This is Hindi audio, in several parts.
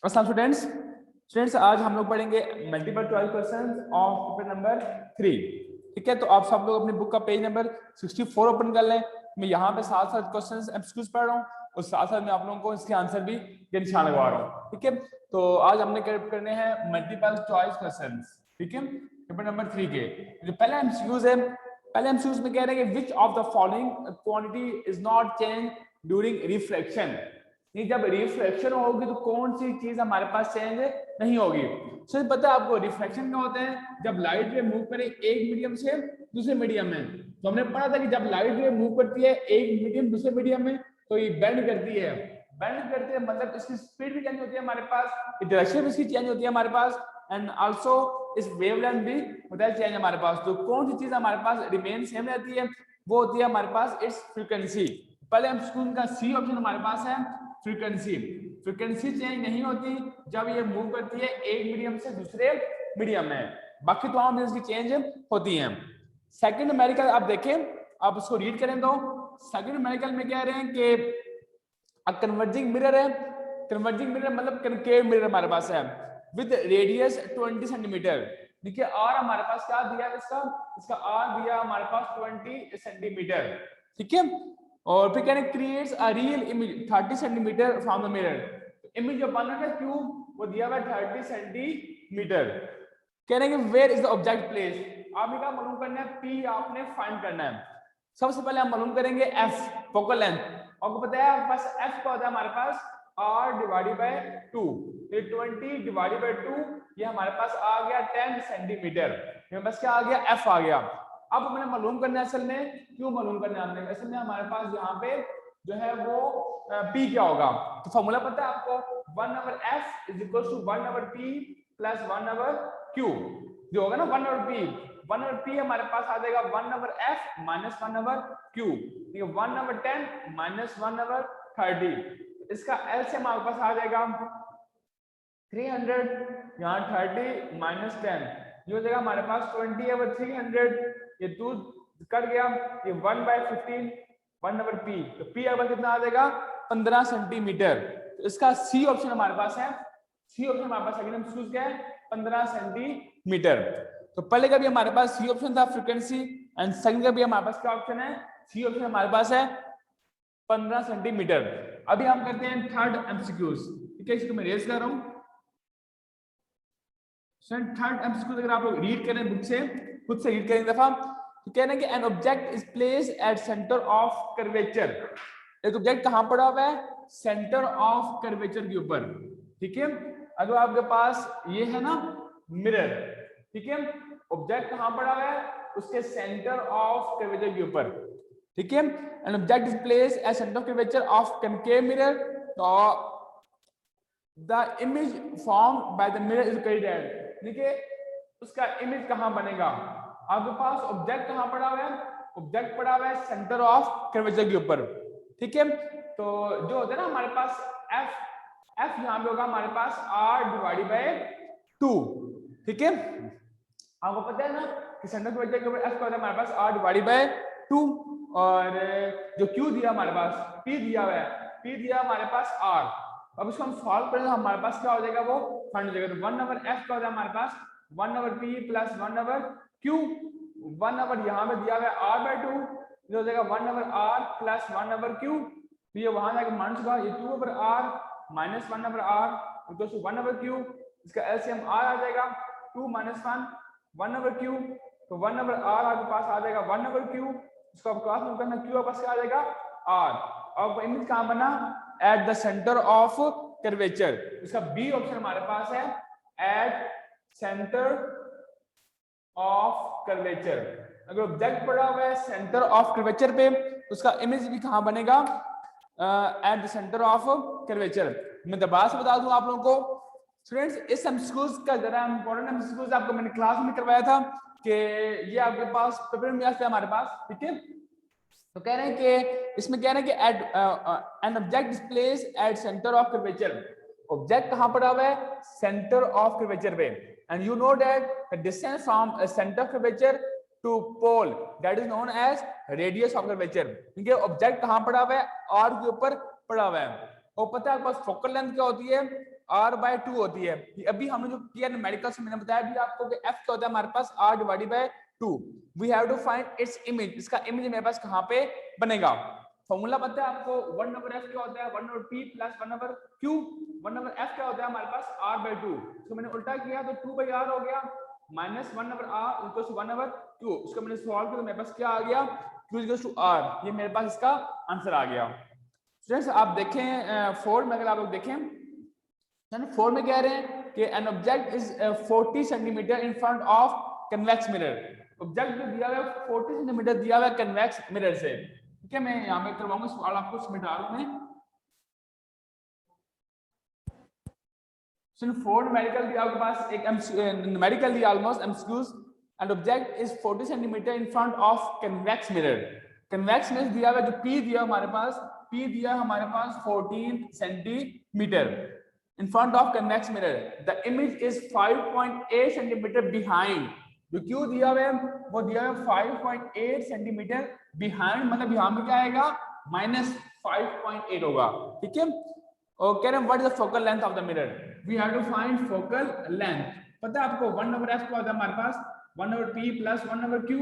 स्टूडेंट्स स्टूडेंट्स आज हम लोग पढ़ेंगे multiple choice questions of paper number 3। ठीक है, तो आप सब लोग अपनी बुक का पेज नंबर 64 ओपन कर लें। मैं यहाँ पे साथ साथ क्वेश्चंस एमसीक्यूज पढ़ रहा हूँ और साथ साथ मैं आप लोगों को इसके आंसर भी के निशान लगवा रहा हूँ। ठीक है, तो आज हमने करने हैं मल्टीपल चॉइस क्वेश्चंस। ठीक है, पेपर नंबर 3 के जो पहला एमसीक्यूज है, पहले एमसीक्यूज में कह रहे हैं कि which of the following quantity is not change during reflection. नहीं, जब रिफ्लेक्शन होगी तो कौन सी चीज हमारे पास चेंज नहीं होगी। सो पता है आपको रिफ्लेक्शन क्या होता है? जब लाइट रे मूव करे एक मीडियम से दूसरे मीडियम में, तो हमने पढ़ा था कि जब लाइट रे मूव करती है एक मीडियम दूसरे मीडियम में तो ये बेंड करती है। बेंड करती है मतलब इसकी स्पीड भी चेंज होती है हमारे पास, डायरेक्शन भी इसकी चेंज होती है हमारे पास, एंड आल्सो इस वेवलेंथ भी होता है चेंज हमारे पास। तो कौन सी चीज हमारे पास रिमेन सेम रहती है? वो होती है हमारे पास इट्स फ्रीक्वेंसी। पहले हम स्कूल का सी ऑप्शन हमारे पास है फ्रीक्वेंसी। फ्रीक्वेंसी चेंज नहीं होती जब ये मूव करती है एक मीडियम से दूसरे मीडियम में, बाकी तमाम इसकी चेंज होती हैं। सेकंड न्यूमेरिकल आप देखें, आप उसको रीड करें तो सेकंड न्यूमेरिकल में कह रहे हैं कि कन्वर्जिंग मिरर है। कन्वर्जिंग मिरर मतलब कनकेव मिरर हमारे पास है विद रेडियस 20 सेंटीमीटर। देखिए आर हमारे पास क्या दिया है, इसका आर दिया हमारे पास 20 सेंटीमीटर। ठीक है, और फिर कहने creates a real image 30 centimetre from the mirror. Image जो बन रहा है क्यूब वो दिया हुआ 30 सेंटीमीटर। कह रहे हैं where is the object place. आपने क्या मालूम करना है? पी आपने फाइंड करना है। सबसे पहले हम मालूम करेंगे एफ, फोकल लेंथ। आपको पता है बस एफ का होता है हमारे पास r डिवाइडेड बाय 2। ये 20 डिवाइडेड बाय 2 ये हमारे पास आ गया 10 सेंटीमीटर। ये बस क्या आ गया? एफ आ गया। अब हमने मालूम करना है, असल में क्यों मालूम करना है हमने? असल में हमारे पास यहाँ पे जो है वो P क्या होगा, तो फॉर्मूला पता है आपको, 1/f is equal to 1/p plus 1/q। जो होगा ना 1/p हमारे पास आ जाएगा 1/f माइनस 1/q। ठीक है, 1/10 माइनस 1/30। इसका एलसीएम हमारे पास आ जाएगा 300, यहाँ 30 माइनस 10 जो हो जाएगा हमारे पास 20/300। ये 2 कट गया, ये 1/15 1/p, तो p अब कितना आ जाएगा? 15 सेंटीमीटर। तो इसका सी ऑप्शन हमारे पास है। सी ऑप्शन हमारे पास सेकंड चूज क्या है? 15 सेंटीमीटर। तो पहले का भी हमारे पास सी ऑप्शन था फ्रीक्वेंसी, एंड सेकंड का भी हमारे पास क्या ऑप्शन है? सी ऑप्शन हमारे पास है 15 सेंटीमीटर। अभी हम करते हैं थर्ड एमसीक्यूज। ठीक है, इसको मैं रेज कर रहा हूं। थर्ड एमसीक्यू अगर आप लोग रीड करें बुक से, खुद से रीड करें एक दफा, तो कह रहे हैं कि an object is place at centre of curvature. एक ऑब्जेक्ट कहां पड़ा हुआ है? सेंटर ऑफ कर्वेचर के ऊपर। ठीक है, अगर आपके पास ये है ना मिरर, ठीक है, ऑब्जेक्ट कहां पड़ा हुआ है? उसके सेंटर ऑफ कर्वेचर के ऊपर। ठीक है, an object is place at centre of curvature of concave mirror, तो the image form by the mirror is created. देखिए उसका इमेज कहां बनेगा? आपके पास ऑब्जेक्ट कहां पड़ा हुआ है? ऑब्जेक्ट पड़ा हुआ है सेंटर ऑफ कर्वेचर के ऊपर। ठीक है, तो जो होता है ना हमारे पास एफ यहां पे होगा हमारे पास r डिवाइडेड बाय 2। ठीक है, आपको पता है ना कि सेंटर ऑफ कर्वेचर के ऊपर एफ का होता है हमारे पास r डिवाइडेड बाय 2, और जो q दिया हमारे पास p दिया हुआ है, p दिया हमारे पास r। अब इसको हम सॉल्व करें तो हमारे पास क्या हो जाएगा? वो फाइंड हो जाएगा। तो 1/f का होता है हमारे पास 1/p प्लस 1/q। 1/ यहाँ पे दिया हुआ है r/2, जो हो जाएगा 1/r प्लस 1/q। तो ये वहां जाकर मान चुका, ये 2/r minus 1/r equal to 1/q। इसका एलसीएम r आ जाएगा 2 माइनस 1 1/q। तो 1/r आपके पास आ जाएगा 1/q। इसको आप क्रॉस मल्टीप्लाई करना, q आपके पास क्या आ जाएगा? r। अब इमेज कहां बना? At the centre of curvature. इसका बी ऑप्शन हमारे पास है एट सेंटर ऑफ कर्वेचर। अगर ऑब्जेक्ट पड़ा हुआ है सेंटर ऑफ कर्वेचर पे, उसका इमेज भी कहां बनेगा? At the centre of curvature. मैं दोबारा से बता दूं आप लोगों को स्टूडेंट्स, इस एमसीक्यूज का जरा इंपॉर्टेंट एमसीक्यूज आपको मैंने क्लास में करवाया था कि ये आपके पास पेपर में आता है हमारे पास। ठीक है, तो कह रहे हैं कि इसमें कह रहे हैं कि an object is placed at centre of curvature. Object कहां पड़ा हुआ है? सेंटर ऑफ कर्वेचर पे, and you know that the distance from centre of curvature to pole that is known as radius of curvature. ठीक है, ऑब्जेक्ट कहां पड़ा हुआ है? r के ऊपर पड़ा हुआ है। और पता है आपके पास फोकल लेंथ क्या होती है, r/2 होती है। अभी हमने जो किया न्यूमेरिकल से मैंने बताया भी आपको कि f क्या होता है हमारे पास r/2। We have to find its image, इसका इमेज मेरे पास कहां पे बनेगा। फॉर्मूला पता है आपको, 1/f क्या होता है 1/p प्लस 1/q। 1/f क्या होता है हमारे पास r/2, तो मैंने उल्टा किया तो 2/r हो गया minus 1/r equals to 1/q। उसको मैंने सॉल्व किया तो मेरे पास क्या आ गया, q इक्वल्स टू r। ये मेरे पास इसका आंसर आ गया। स्टूडेंट्स आप देखें 4 में, अगर आप लोग देखें 4 में कह रहे हैं कि an object is 40 centimetre in front of convex mirror. Object जो दिया हुआ है 40 सेंटीमीटर दिया हुआ है कन्वेक्स मिरर से। ठीक है, मैं यहाँ पे करवाऊंगा सवाल आपको, इसमें डालूं मैं 4 न्यूमेरिकल दिया आपके पास, एक न्यूमेरिकल दिया almost MCQs. And object is 40 centimetre in front of convex mirror. Convex mirror दिया हुआ, जो पी दिया हमारे पास, पी दिया हमारे पास 14 centimetre in front of convex mirror. The image is 5.8 centimetre behind. जो क्यू दिया हुआ है वो दिया हुआ है 5.8 सेंटीमीटर behind, मतलब यहाँ पे क्या आएगा -5.8 होगा। ठीक है, और कह रहे हैं what is the focal length of the mirror. We have to find focal length. पता है आपको 1/f क्या होता है हमारे पास 1/p प्लस 1/q।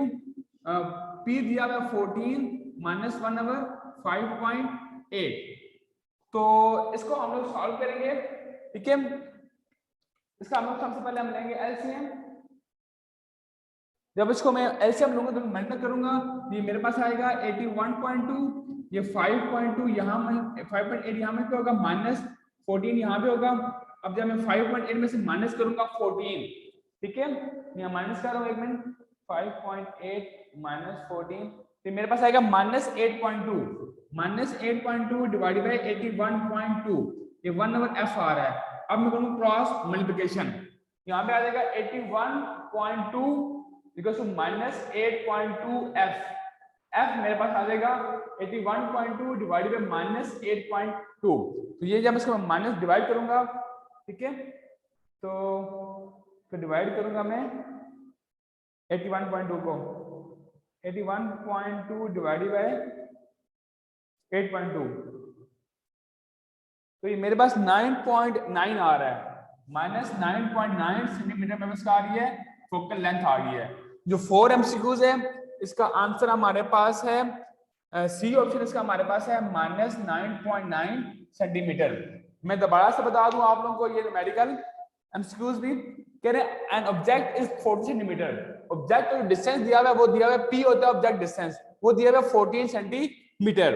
p दिया हुआ है 14 माइनस 1/5.8। तो इसको हम लोग सॉल्व करेंगे। ठीक है, इसका हम लोग सबसे पहले हम लेंगे एलसीएम। जब इसको मैं एलसीएम लूंगा तो मल्टीप्लाई करूंगा, ये मेरे पास आएगा 81.2, ये 5.2 यहाँ में 5.8 यहाँ में क्या होगा माइनस 14 यहाँ पे होगा। अब जब मैं 5.8 में से माइनस करूंगा 14, ठीक है, यहाँ माइनस कर रहा हूँ एक मिनट, 5.8 माइनस 14 तो मेरे पास आएगा -8.2। -8.2 डिवाइडेड बाय 81.2, ये 1/f आ रहा है। अब मैं करूँ क्रॉस मल्टीप्लिकेशन, यहाँ पे आ जाएगा 81.2 इक्वल टू -8.2f। f मेरे पास आ जाएगा 81.2 डिवाइडेड बाय -8.2। तो ये जब इसको माइनस डिवाइड करूंगा, ठीक है, तो डिवाइड करूंगा मैं 81.2 को, 81.2 डिवाइडेड बाय 8.2, तो ये मेरे पास 9.9 आ रहा है, -9.9 सेंटीमीटर मेरे पास आ रही है फोकल लेंथ आ गई है। जो 4 एमसीक्यूज है इसका आंसर हमारे पास है सी ऑप्शन, इसका हमारे पास है -9.9 सेंटीमीटर। मैं दोबारा से बता दूं आप लोगों को, ये न्यूमेरिकल एमसीक्यूज भी कह रहे हैं N object is 40 centimetre. Object का जो डिस्टेंस दिया हुआ है वो दिया हुआ है, पी होता है ऑब्जेक्ट डिस्टेंस, वो दिया हुआ है 14 सेंटीमीटर।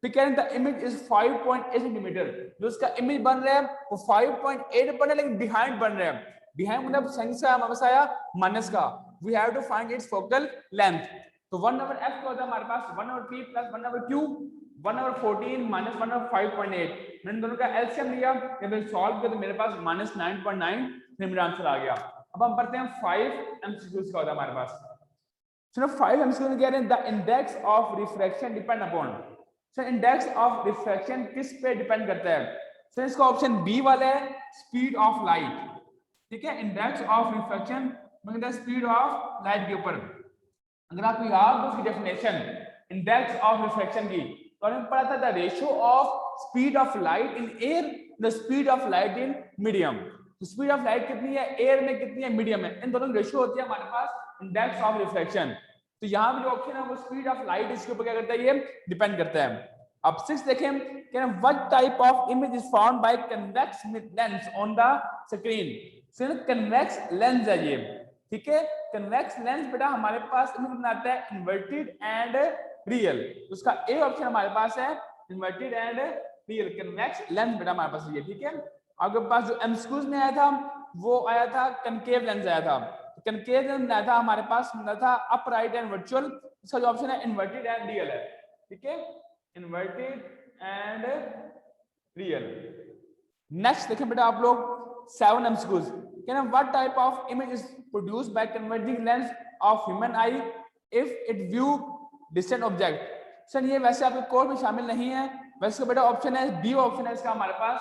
फिर कह रहे हैं द इमेज इज 5.8 सेंटीमीटर। जो उसका इमेज बन रहा है वो 5.8 बन रहा है, लेकिन बिहाइंड बन रहा है। बिहाइंड मतलब साइंस का हमारे पास आया माइनस का। We have to find its focal length. तो 1/f क्या होता है हमारे पास 1/p प्लस 1/q, 1/14 माइनस 1/5.8। मैंने दोनों का एलसीएम लिया, जब मैं सॉल्व किया तो मेरे पास -9.9 मेरा आंसर आ गया। अब हम पढ़ते हैं 5 एमसीक्यूज का होता है हमारे पास। सो 5 एमसीक्यूज कह रहे हैं the index of refraction depend upon. So index of refraction किस पे डिपेंड करता है? सो इसका ऑप्शन बी वाला है स्पीड ऑफ लाइट। ठीक है, इंडेक्स ऑफ रिफ्रैक्शन मतलब स्पीड ऑफ लाइट के ऊपर। अगर आपको याद हो उसकी डेफिनेशन इंडेक्स ऑफ रिफ्रैक्शन की, तो हमने पढ़ा था the ratio of speed of light in air the speed of light in medium. तो स्पीड ऑफ लाइट कितनी है एयर में, कितनी है मीडियम में, इन दोनों की रेशियो होती है हमारे पास इंडेक्स ऑफ रिफ्रैक्शन। तो यहाँ पे जो ऑप्शन है वो स्पीड ऑफ लाइट, इसके ऊपर क्या करता है, ये डिपेंड करता है। अब 6 देखें, what type of image is found by convex lens on the screen. सिर्फ कन्वेक्स लेंस है ये, ठीक है। कन्वेक्स लेंस बेटा हमारे पास इमेज बनाता है इन्वर्टेड एंड रियल। उसका ए ऑप्शन हमारे पास है inverted and real convex lens बेटा हमारे पास ये, ठीक है। आपके पास जो एमसीक्यूज में आया था वो आया था कनकेव लेंस आया था। कनकेव लेंस आया था हमारे पास मिला था अपराइट एंड वर्चुअल। इसका जो ऑप्शन है इन्वर्टेड एंड रियल है, ठीक है, इन्वर्टेड एंड रियल। नेक्स्ट देखें बेटा आप लोग 7 MCQs. What type of image is produced by converging lens of human eye if it view distant object? Sir ये वैसे आपके कोर्स में शामिल नहीं है, वैसे बेटा ऑप्शन है बी ऑप्शन है इसका हमारे पास,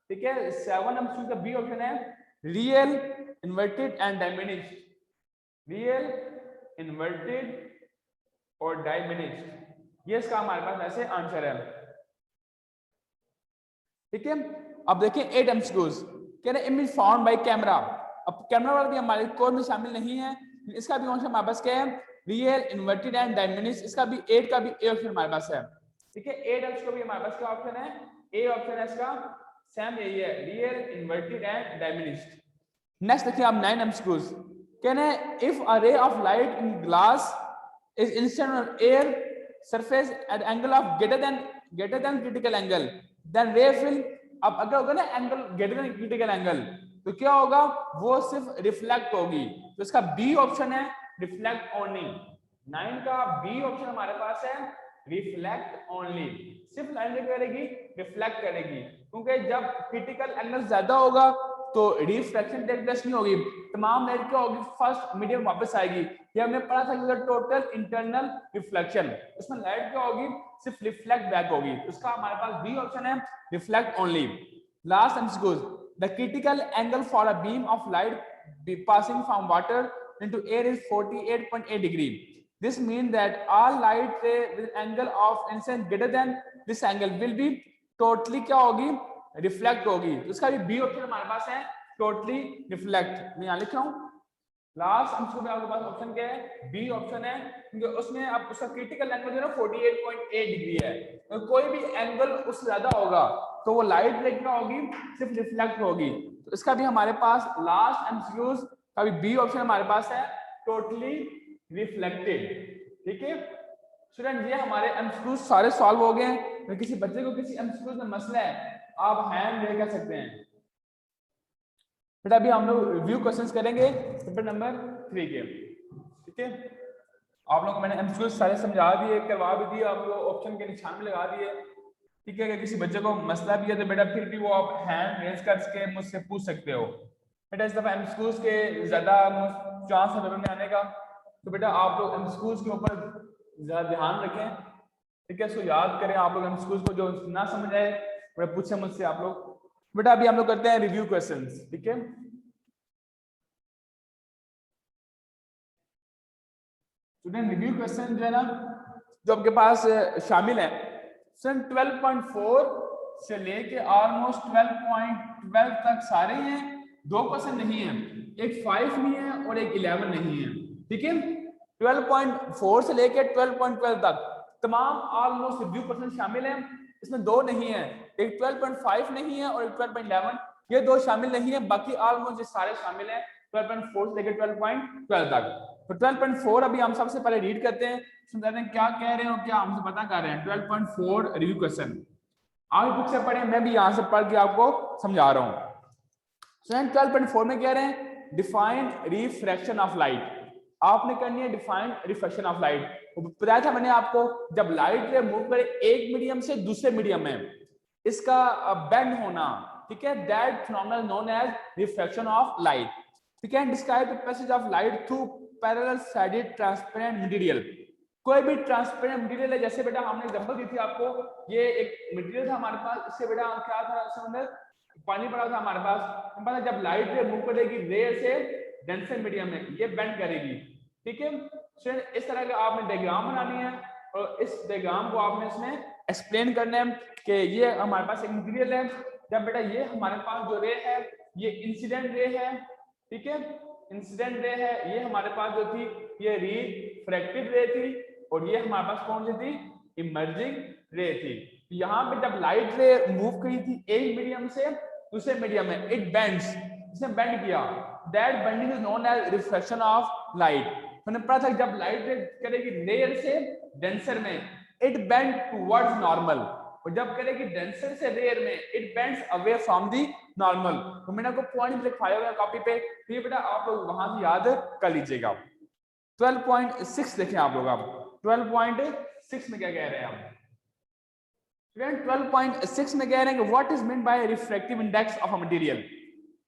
ठीक है। 7 एमसीक्यू का बी ऑप्शन है real, inverted and diminished. Real, inverted और डायमिनिश्ड, ये इसका हमारे पास वैसे आंसर है। ठीक है। अब देखिए 8 MCQs कह रहे इमेज फाउंड बाय कैमरा। अब कैमरा वाला भी हमारे कोड में शामिल नहीं है, इसका भी ऑप्शन हमारे पास क्या है, रियल, इन्वर्टेड एंड डायमिनिश। इसका भी 8 का भी ए ऑप्शन हमारे पास है। ठीक है, 8 MCQ भी हमारे पास क्या ऑप्शन है, ए ऑप्शन है इसका, सेम यही है, रियल, इन्वर्टेड एंड डायमिनिश। नेक्स्ट देखिए आप 9 MCQs कह रहे हैं if a ray of light in glass is incident on air surface at angle of greater than critical angle then ray will, अब अगर होगा ना angle greater than critical angle तो क्या होगा, वो सिर्फ रिफ्लेक्ट होगी। तो इसका बी ऑप्शन है रिफ्लेक्ट ओनली। 9 का बी ऑप्शन हमारे पास है रिफ्लेक्ट ओनली, सिर्फ लाइट करेगी, रिफ्लेक्ट करेगी, क्योंकि जब क्रिटिकल एंगल ज्यादा होगा तो रिफ्रैक्शन टेक प्लेस नहीं होगी, तमाम लाइट क्या होगी, फर्स्ट मीडियम वापस आएगी। ये हमने पढ़ा था कि टोटल इंटरनल रिफ्लेक्शन, इसमें लाइट क्या होगी, सिर्फ रिफ्लेक्ट बैक होगी। उसका हमारे पास बी ऑप्शन है reflect only. Last MCQ, the critical angle for a beam of light passing from water into air is 48.8 degree. This mean that all light रे with angle of incidence greater than this angle will be totally क्या होगी, रिफ्लेक्ट होगी। तो इसका भी बी ऑप्शन हमारे पास है टोटली रिफ्लेक्ट। मैं यहाँ लिख रहा हूँ लास्ट आंसर में आपके पास ऑप्शन क्या है, बी ऑप्शन है, क्योंकि उसमें अब उसका क्रिटिकल एंगल जो है 48.8 डिग्री है। तो कोई भी एंगल उससे ज्यादा होगा तो वो लाइट रे क्या होगी, सिर्फ रिफ्लेक्ट होगी। तो इसका भी हमारे पास लास्ट एमसीक्यूज का भी बी ऑप्शन हमारे पास है टोटली रिफ्लेक्टेड। ठीक है स्टूडेंट, ये हमारे एमसीक्यूज सारे सॉल्व हो गए हैं। तो किसी बच्चे को किसी एमसीक्यूज में मसला है आप हैंड रेज कर सकते हैं। फिर अभी हम लोग रिव्यू क्वेश्चंस करेंगे पेपर नंबर 3 के। ठीक है, आप लोगों को मैंने एमसीक्यूज सारे समझा दिए, करवा भी दिए, आप लोग ऑप्शन के निशान भी लगा दिए। ठीक है, अगर किसी बच्चे को मसला भी है तो बेटा फिर भी वो आप हैंड रेज करके मुझसे पूछ सकते हो। बेटा इस दफा एमसीक्यूज के ज्यादा चांस है पेपर में आने का, तो बेटा आप लोग एमसीक्यूज के ऊपर ज्यादा ध्यान रखें। ठीक है, सो याद करें आप लोग एमसीक्यूज को, जो ना समझ आए बेटा पूछे मुझसे आप लोग। बेटा अभी हम लोग करते हैं रिव्यू क्वेश्चंस। ठीक है, स्टूडेंट रिव्यू क्वेश्चन जो है ना जो आपके पास शामिल है सन 12.4 से लेके ऑलमोस्ट 12.12 तक सारे हैं। 2 क्वेश्चन नहीं है, एक 5 नहीं है और एक 11 नहीं है। ठीक है, 12.4 से लेके 12.12 तक तमाम ऑलमोस्ट रिव्यू क्वेश्चन शामिल हैं। इसमें 2 नहीं है, एक 12.5 नहीं है और एक 12.11, ये 2 शामिल नहीं है, बाकी ऑलमोस्ट ये सारे शामिल हैं 12.4 से लेकर 12.12 तक। तो 12.4 अभी हम सबसे पहले रीड करते हैं, समझाते हैं क्या कह रहे हैं और क्या हमसे पता कर रहे हैं। 12.4 रिव्यू क्वेश्चन आप बुक से पढ़े, मैं भी यहाँ से पढ़ के आपको समझा रहा हूँ। 12.4 में कह रहे हैं डिफाइन रिफ्रैक्शन ऑफ लाइट। आपने करनी है डिफाइन रिफ्रैक्शन ऑफ लाइट। बताया था मैंने आपको, जब लाइट रे मूव करे एक मीडियम से दूसरे मीडियम में, इसका बेंड होना, ठीक है, that phenomenon known as refraction of light. ठीक है, describe the passage of light through parallel sided transparent material. कोई भी ट्रांसपेरेंट मटेरियल है, जैसे बेटा हमने एग्जांपल दी थी आपको, ये एक मटेरियल था हमारे पास, इससे बेटा क्या था, इसके अंदर पानी पड़ा था हमारे पास। हम पता जब लाइट रे मूव करेगी रेयर से डेंसर मीडियम में, ये बेंड करेगी। ठीक है, इस तरह का आपने डायग्राम बनानी है और इस डायग्राम को आपने इसमें एक्सप्लेन करना है कि ये हमारे पास एक मटेरियल है। जब बेटा ये हमारे पास जो रे है ये इंसिडेंट रे है, ठीक है, इंसिडेंट रे है, ये हमारे पास जो थी ये रिफ्रैक्टेड रे थी, और ये हमारे पास कौन सी थी, इमर्जिंग रे थी। यहाँ पे जब लाइट रे मूव करी थी एक मीडियम से दूसरे मीडियम में, इट बेंड्स, इसने बेंड किया, that bending is known as reflection of light. मैंने पढ़ा था जब लाइट रे करेगी रेयर से डेंसर में, इट बेंड टुवर्ड्स नॉर्मल, और जब करेगी डेंसर से रेयर में, it bends away from the normal. तो मैंने आपको पॉइंट लिखवाया हुआ है कॉपी पे, फिर बेटा आप लोग वहां से याद कर लीजिएगा। 12.6 देखें आप लोग, अब 12.6 में क्या कह रहे हैं हम। 12.6 में कह रहे हैं कि what is mean by refractive index of a material.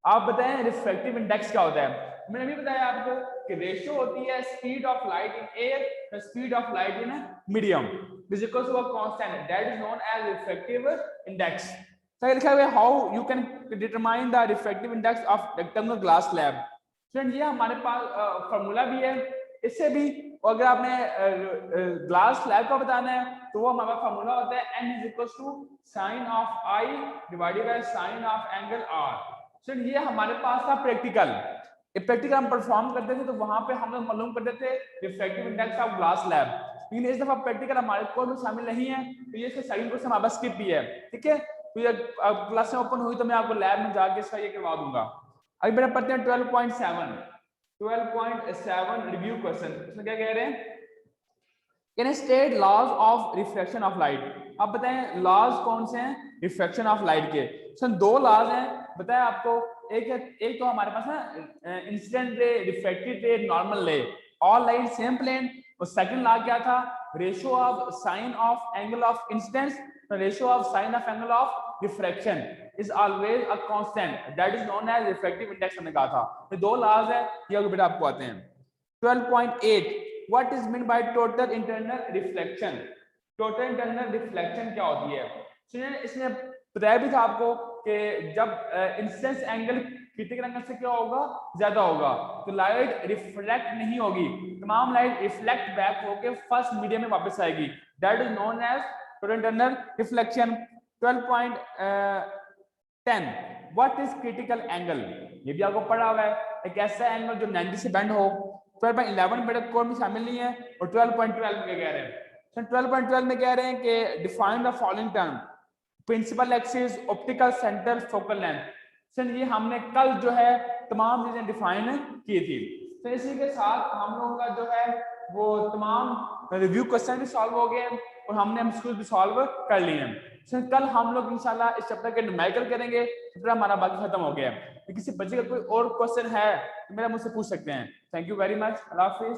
आप बताएं रिफ्रैक्टिव इंडेक्स क्या होता है। मैंने भी बताया आपको कि रेशियो होती है speed of light in air speed of light in medium is equal to a constant that is known as refractive index. सही लिखा हुआ है, how you can determine the refractive index of rectangular glass slab. Friend ये हमारे पास फार्मूला भी है, इससे भी और अगर आपने ग्लास स्लैब का बताना है तो वो हमारा फार्मूला होता है n is equal to sine of i divided by sine of angle r। So ये हमारे पास था प्रैक्टिकल। प्रैक्टिकल हम परफॉर्म करते थे तो वहां पे हम लोग मालूम करते थे refractive index of glass slab, लेकिन इस दफा प्रैक्टिकल हमारे कोर्स में शामिल नहीं है तो ये इसका सेकंड क्वेश्चन हमारा स्किप भी है। ठीक है, तो ये क्लास ओपन हुई तो मैं आपको लैब में जाके इसका ये करवा दूंगा। अभी बेटा पढ़ते हैं 12.7 रिव्यू क्वेश्चन। इसमें क्या कह रहे हैं, can state laws of reflection of light. आप बताएं लॉज कौन से हैं रिफ्लेक्शन ऑफ लाइट के। सर दो लॉज हैं बताया आपको, एक तो हमारे पास है incident ray, refracted ray, normal ray, all light same plane. और सेकंड लॉ क्या था, ratio of sine of angle of incidence, ratio of sine of angle of refraction is always a constant that is known as refractive index. हमने कहा था ये दो लॉज है, ये बेटा आपको आते हैं। 12.8 what is mean by total internal reflection. Total internal reflection क्या होती है। इसने बताया भी था आपको कि जब इंसिडेंस एंगल क्रिटिकल एंगल से क्या होगा, ज्यादा होगा, तो लाइट रिफ्लेक्ट नहीं होगी, तमाम लाइट रिफ्लेक्ट बैक होके फर्स्ट मीडियम में वापस आएगी, that is known as total internal reflection. 12.10 what is critical angle. ये भी आपको पढ़ा हुआ है, एक ऐसा एंगल जो 90 से बेंड हो। 12.11 बेटा कोड में शामिल नहीं है। और 12.12 में क्या कह रहे हैं, 12.12 में कह रहे हैं कि define the following term, principal axis, optical centre, focal length. Sir ये हमने कल जो है तमाम चीजें डिफाइन की थी। तो इसी के साथ हम लोगों का जो है वो तमाम रिव्यू क्वेश्चन भी सॉल्व हो गए और हमने एमसीक्यूज भी सॉल्व कर लिए हैं। सर कल हम लोग इंशाल्लाह इस चैप्टर के न्यूमेरिकल करेंगे, चैप्टर हमारा बाकी खत्म हो गया है। किसी बच्चे का कोई और क्वेश्चन है तो मेरा मुझसे पूछ सकते हैं। Thank you very much, Allah Hafiz.